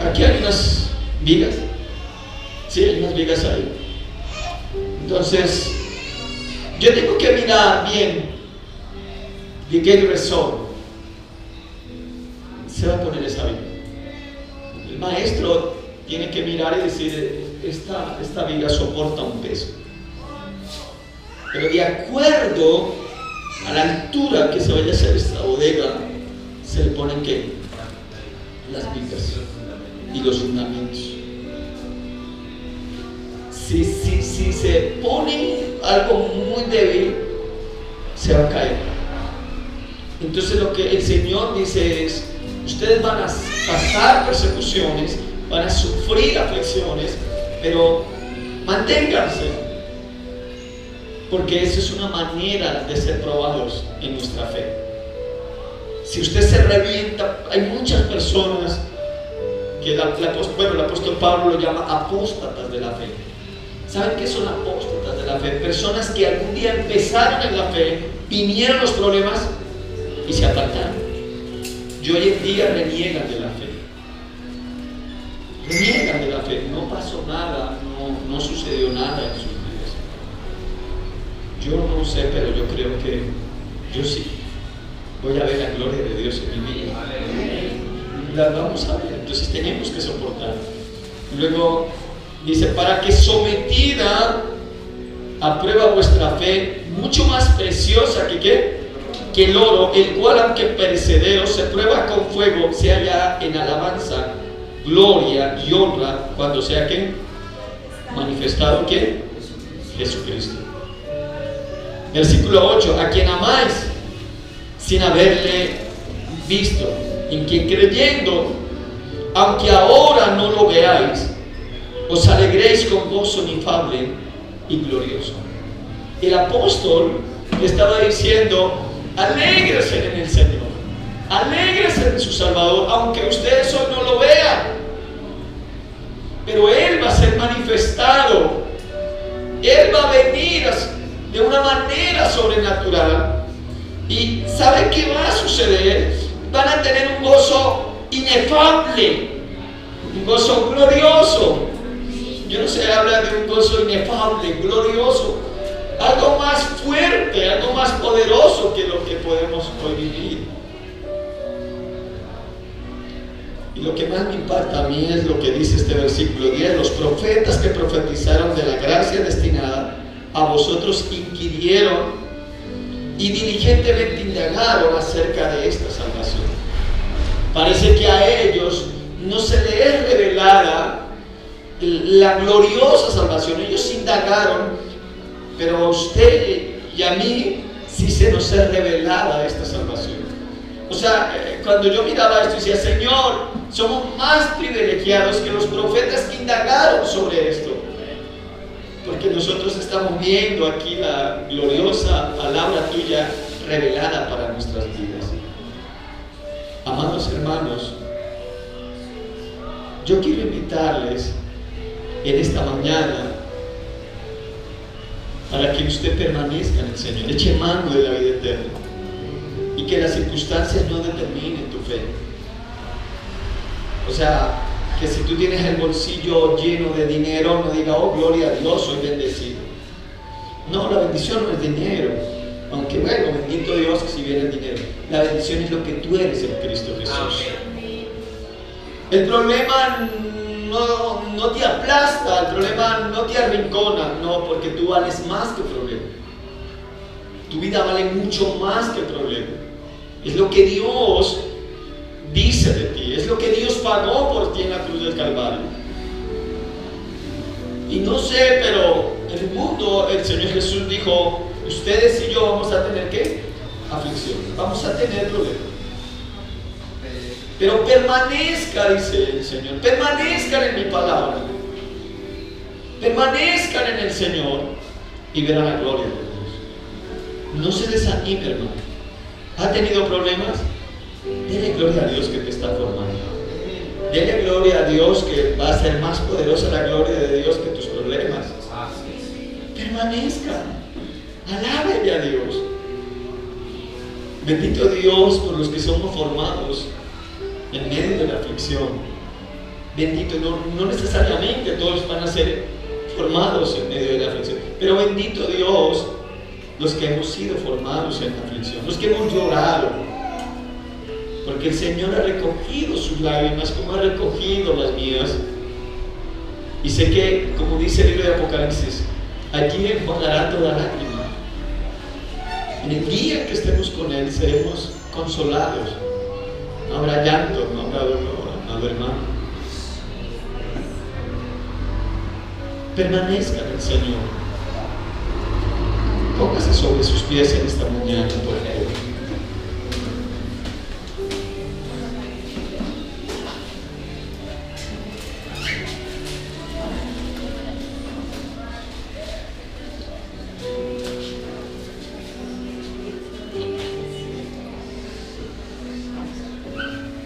Speaker 1: Aquí hay unas vigas. Sí, hay unas vigas ahí. Entonces, yo tengo que mirar bien de qué grosor se va a poner esa viga. El maestro tiene que mirar y decir: esta viga soporta un peso. Pero de acuerdo a la altura que se vaya a hacer esta bodega, se le ponen ¿qué? Las vigas y los fundamentos. Si se pone algo muy débil, se va a caer. Entonces lo que el Señor dice es: ustedes van a pasar persecuciones, van a sufrir aflicciones, pero manténganse, porque esa es una manera de ser probados en nuestra fe. Si usted se revienta, hay muchas personas que el apóstol Pablo lo llama apóstatas de la fe. ¿Saben qué son apóstatas de la fe? Personas que algún día empezaron en la fe, vinieron los problemas y se apartaron. Y hoy en día reniegan de la fe. Reniegan de la fe. No pasó nada, no sucedió nada en sus vidas. Yo no sé, pero yo creo que yo sí voy a ver la gloria de Dios en mi vida. La vamos a ver. Entonces tenemos que soportar. Luego dice, para que sometida a prueba vuestra fe, mucho más preciosa que el oro, el cual aunque perecedero se prueba con fuego, se halla en alabanza, gloria y honra cuando sea que manifestado que Jesucristo. Versículo 8, a quien amáis sin haberle visto, en quien creyendo, aunque ahora no lo veáis, os alegréis con gozo inefable y glorioso. El apóstol le estaba diciendo, alégrese en el Señor, alégrese en su Salvador, aunque ustedes hoy no lo vean, pero Él va a ser manifestado, Él va a venir de una manera sobrenatural. ¿Y sabe qué va a suceder? Van a tener un gozo inefable, un gozo glorioso. Yo no sé, habla de un gozo inefable, glorioso, algo más fuerte, algo más poderoso que lo que podemos hoy vivir. Y lo que más me impacta a mí es lo que dice este versículo 10: los profetas que profetizaron de la gracia destinada a vosotros inquirieron y diligentemente indagaron acerca de esta salvación. Parece que a ellos no se les es revelada la gloriosa salvación. Ellos indagaron, pero a usted y a mí sí se nos es revelada esta salvación. O sea, cuando yo miraba esto decía, Señor, somos más privilegiados que los profetas que indagaron sobre esto, porque nosotros estamos viendo aquí la gloriosa palabra tuya revelada para nuestras vidas. Amados hermanos, yo quiero invitarles en esta mañana para que usted permanezca en el Señor, eche mano de la vida eterna y que las circunstancias no determinen tu fe. O sea, que si tú tienes el bolsillo lleno de dinero, no diga, oh, gloria a Dios, soy bendecido. No, la bendición no es dinero, aunque bueno, bendito Dios que si viene el dinero. La bendición es lo que tú eres en Cristo Jesús. El problema no te aplasta, el problema no te arrincona, no, porque tú vales más que el problema. Tu vida vale mucho más que el problema. Es lo que Dios dice de ti, es lo que Dios pagó por ti en la cruz del Calvario. Y no sé, pero en el mundo el Señor Jesús dijo, ustedes y yo vamos a tener ¿qué? Aflicción, vamos a tener problemas. Pero permanezca, dice el Señor, permanezcan en mi palabra, permanezcan en el Señor y verán la gloria de Dios. No se desanime, hermano. ¿Ha tenido problemas? Dele gloria a Dios que te está formando. Dele gloria a Dios que va a ser más poderosa la gloria de Dios que tus problemas. Permanezca, alábele a Dios. Bendito Dios por los que somos formados en medio de la aflicción. Bendito, no necesariamente todos van a ser formados en medio de la aflicción, pero bendito Dios los que hemos sido formados en la aflicción, los que hemos llorado, porque el Señor ha recogido sus lágrimas como ha recogido las mías. Y sé que, como dice el libro de Apocalipsis, allí enjuagará toda lágrima. En el día que estemos con Él seremos consolados. No habrá llanto, no habrá dolor, amado hermano. Permanezca en el Señor. Póngase sobre sus pies en esta mañana, por favor.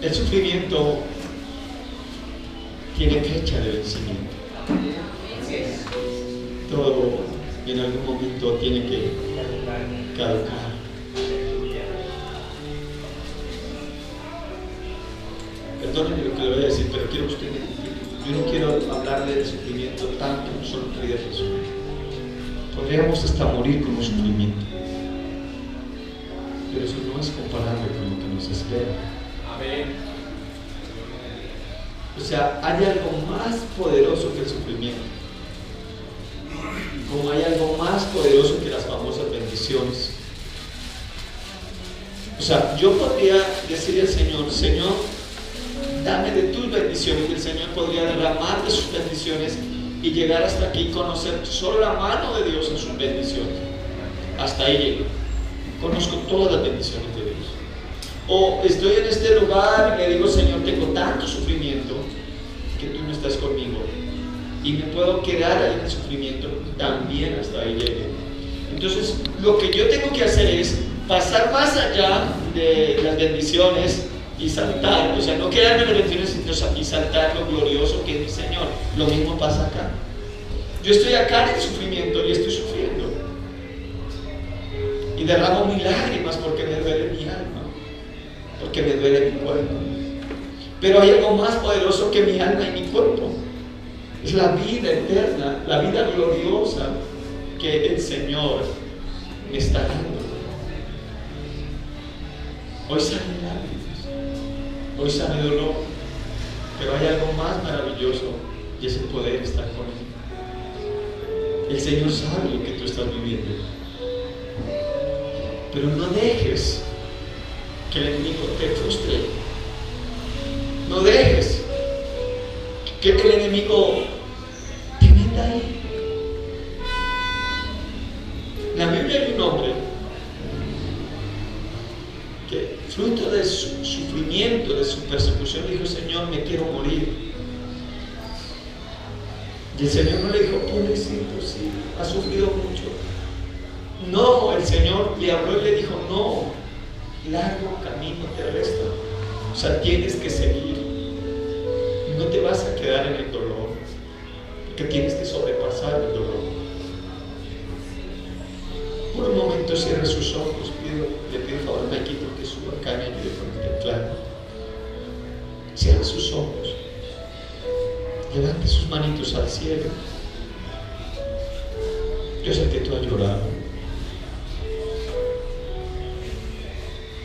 Speaker 1: El sufrimiento tiene fecha de vencimiento. Todo en algún momento tiene que caducar. Perdónenme lo que le voy a decir, pero quiero que usted me entienda. Yo no quiero hablarle de sufrimiento tanto, no solo quería resumir. Podríamos hasta morir con un sufrimiento, pero eso no es comparable con lo que nos espera. Amén. O sea, hay algo más poderoso que el sufrimiento, como hay algo más poderoso que las famosas bendiciones. O sea, yo podría decirle al Señor: Señor, dame de tus bendiciones, y el Señor podría derramar de sus bendiciones y llegar hasta aquí y conocer solo la mano de Dios en sus bendiciones. Hasta ahí llego. Conozco todas las bendiciones de Dios. O estoy en este lugar y le digo: Señor, tengo tanto sufrimiento que tú no estás conmigo, y me puedo quedar ahí en el sufrimiento. También hasta ahí llegué. Entonces, lo que yo tengo que hacer es pasar más allá de las bendiciones y saltar, o sea, no quedarme en las bendiciones, sino y saltar lo glorioso que es mi Señor. Lo mismo pasa acá. Yo estoy acá en el sufrimiento y estoy sufriendo, y derramo mis lágrimas porque me duele mi alma, porque me duele mi cuerpo. Pero hay algo más poderoso que mi alma y mi cuerpo. Es la vida eterna, la vida gloriosa que el Señor me está dando. Hoy salen lágrimas, hoy sale dolor, pero hay algo más maravilloso, y es el poder estar con Él. El Señor sabe lo que tú estás viviendo, pero no dejes que el enemigo te frustre. No dejes que el enemigo te meta ahí. En la Biblia hay un hombre que, fruto de su sufrimiento, de su persecución, dijo: Señor, me quiero morir. Y el Señor no le dijo: pobrecito, sí, ha sufrido mucho. No, el Señor le habló y le dijo: no, largo camino te resta. O sea, tienes que seguir. No te vas a quedar en el dolor, porque tienes que sobrepasar el dolor. Por un momento cierre sus ojos. Le pido favor a Maikito que suba acá y me ayude con el teclado. Cierre sus ojos. Levante sus manitos al cielo. Yo sé que tú has llorado.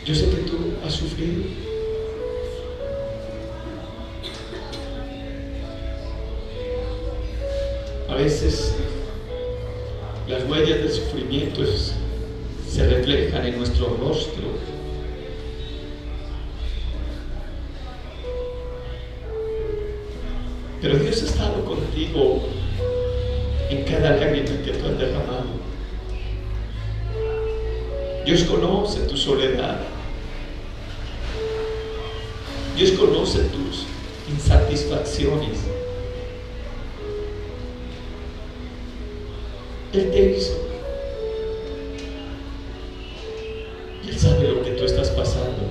Speaker 1: Yo sé que tú has sufrido. A veces las huellas del sufrimiento se reflejan en nuestro rostro. Pero Dios ha estado contigo en cada lágrima que tú has derramado. Dios conoce tu soledad. Dios conoce tus insatisfacciones. Él te hizo. Y Él sabe lo que tú estás pasando.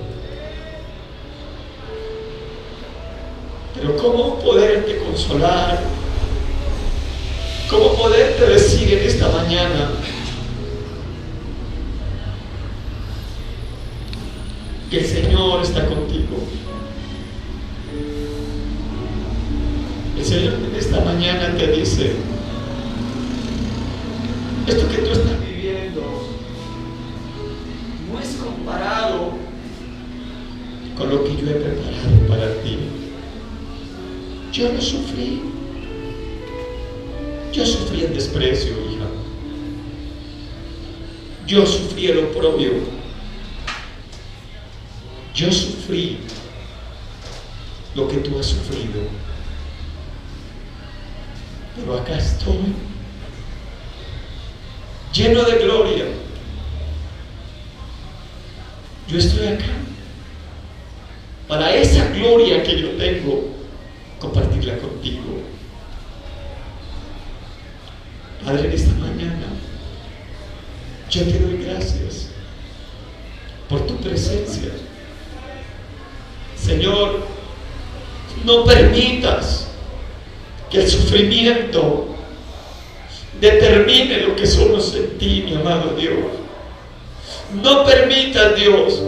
Speaker 1: Pero ¿cómo poderte consolar? ¿Cómo poderte decir en esta mañana que el Señor está contigo? El Señor en esta mañana te dice: esto que tú estás viviendo no es comparado con lo que yo he preparado para ti. Yo lo sufrí. Yo sufrí el desprecio, hija. Yo sufrí el oprobio. Yo sufrí lo que tú has sufrido. Pero acá estoy, lleno de gloria. Yo estoy acá para esa gloria que yo tengo, compartirla contigo. Padre, en esta mañana yo te doy gracias por tu presencia. Señor, no permitas que el sufrimiento determine lo que somos en ti, mi amado Dios. No permitas, Dios,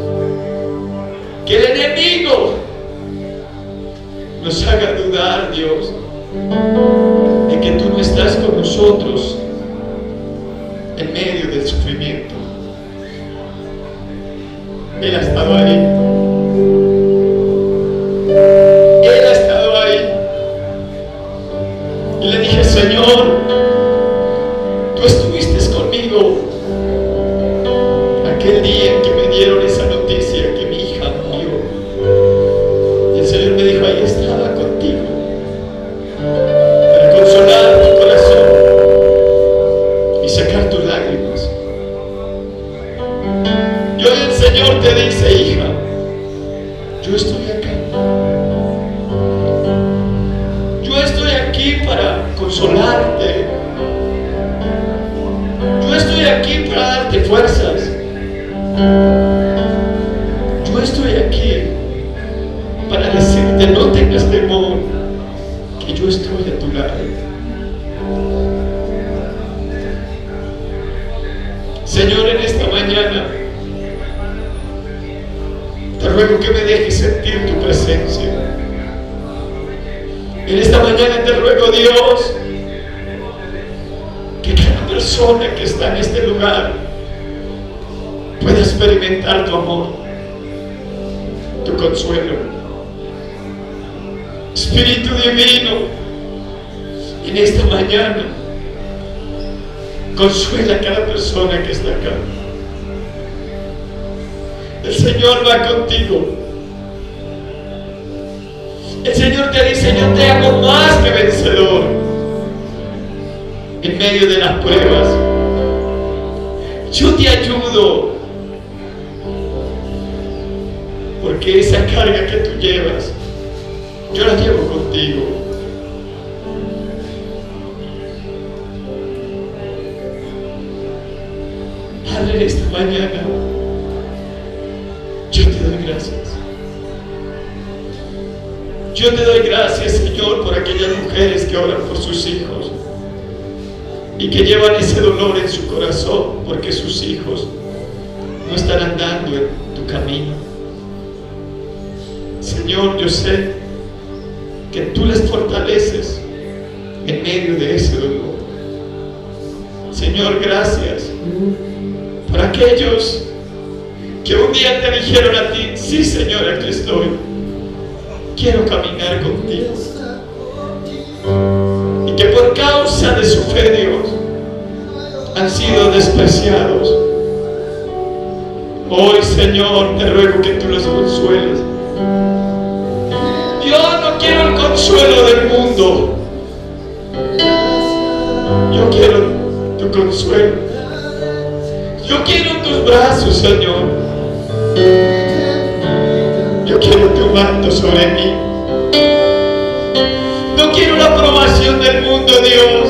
Speaker 1: que el enemigo nos haga dudar, Dios, de que tú no estás con nosotros en medio del sufrimiento. Él ha estado ahí. Él ha estado ahí. Y le dije, Señor, tú estuviste conmigo aquel día en que me dieron esa noticia que mi hija murió. Y el Señor me dijo, ahí estaba contigo para consolar tu corazón y sacar tus lágrimas. Y hoy el Señor te dice, hija, yo estoy acá. Yo estoy aquí para consolarte. Yo estoy aquí para darte fuerzas. Yo estoy aquí para decirte, no tengas temor, que yo estoy a tu lado. Señor, en esta mañana te ruego que me dejes sentir tu presencia. En esta mañana te ruego, Dios, que cada persona que está en este lugar pueda experimentar tu amor, tu consuelo. Espíritu Divino, en esta mañana consuela a cada persona que está acá. El Señor va contigo. El Señor te dice, yo te hago más que vencedor en medio de las pruebas. Yo te ayudo, porque esa carga que tú llevas, yo la llevo contigo. Padre, esta mañana yo te doy gracias. Yo te doy gracias, Señor, por aquellas mujeres que oran por sus hijos y que llevan ese dolor en su corazón porque sus hijos no están andando en tu camino. Señor, yo sé que tú les fortaleces en medio de ese dolor. Señor, gracias por aquellos que un día te dijeron a ti, sí, Señor, aquí estoy, quiero caminar contigo. Y que por causa de su fe, Dios, han sido despreciados. Hoy, Señor, te ruego que tú los consueles. Yo no quiero el consuelo del mundo, yo quiero tu consuelo. Yo quiero tus brazos, Señor. Yo quiero tu manto sobre mí. No quiero la aprobación del mundo, Dios.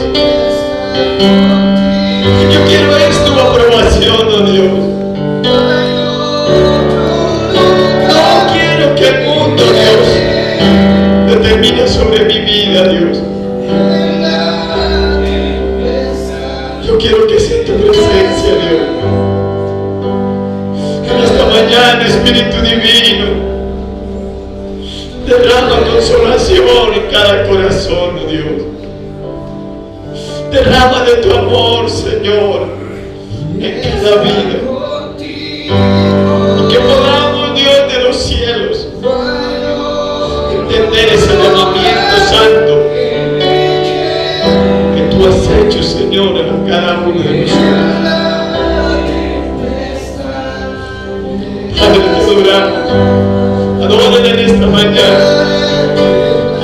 Speaker 1: Yo quiero es tu aprobación, oh Dios. No quiero que el mundo, Dios, determine sobre mi vida, Dios. Yo quiero que sea tu presencia, Dios. En esta mañana, Espíritu Divino, derrama consolación en cada corazón, oh Dios. Derrama de tu amor, Señor, en cada vida. Y que podamos, Dios de los cielos, entender ese llamamiento santo que tú has hecho, Señor, a cada uno de nosotros. Padre, te adoramos. Adórenle en esta mañana.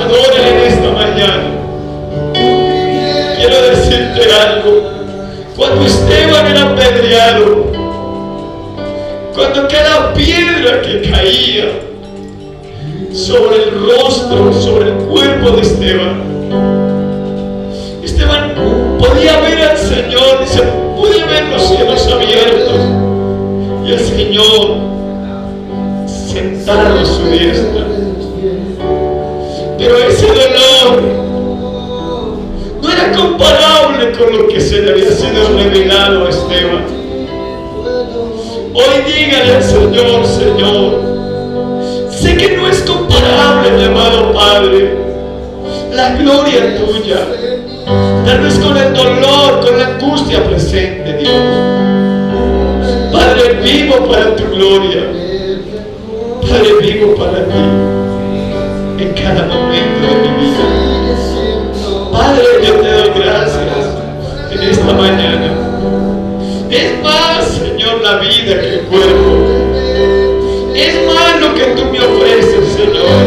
Speaker 1: Adórenle en esta mañana. Quiero decirte algo. Cuando Esteban era apedreado, cuando cada piedra que caía sobre el rostro, sobre el cuerpo de Esteban, Esteban podía ver al Señor, dice, podía ver los cielos abiertos y el Señor sentado a su diestra. Pero ese dolor no era comparable con lo que se le había sido revelado a Esteban. Hoy dígale al Señor: Señor, sé que no es comparable, mi amado Padre, la gloria tuya, tal vez con el dolor, con la angustia presente, Dios. Padre, vivo para tu gloria. Padre, vivo para ti en cada momento de mi vida. Padre, yo te doy gracias en esta mañana. Es más, Señor, la vida que el cuerpo. Es más lo que tú me ofreces, Señor,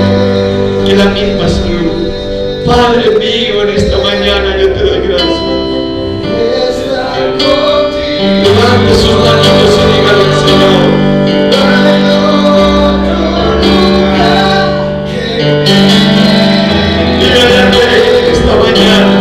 Speaker 1: que la misma salud. Padre mío, en esta mañana yo te doy gracias. Levante sus manitos y dígale al Señor: dígale a Él en esta mañana.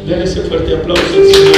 Speaker 1: Denle ese fuerte aplauso al Señor.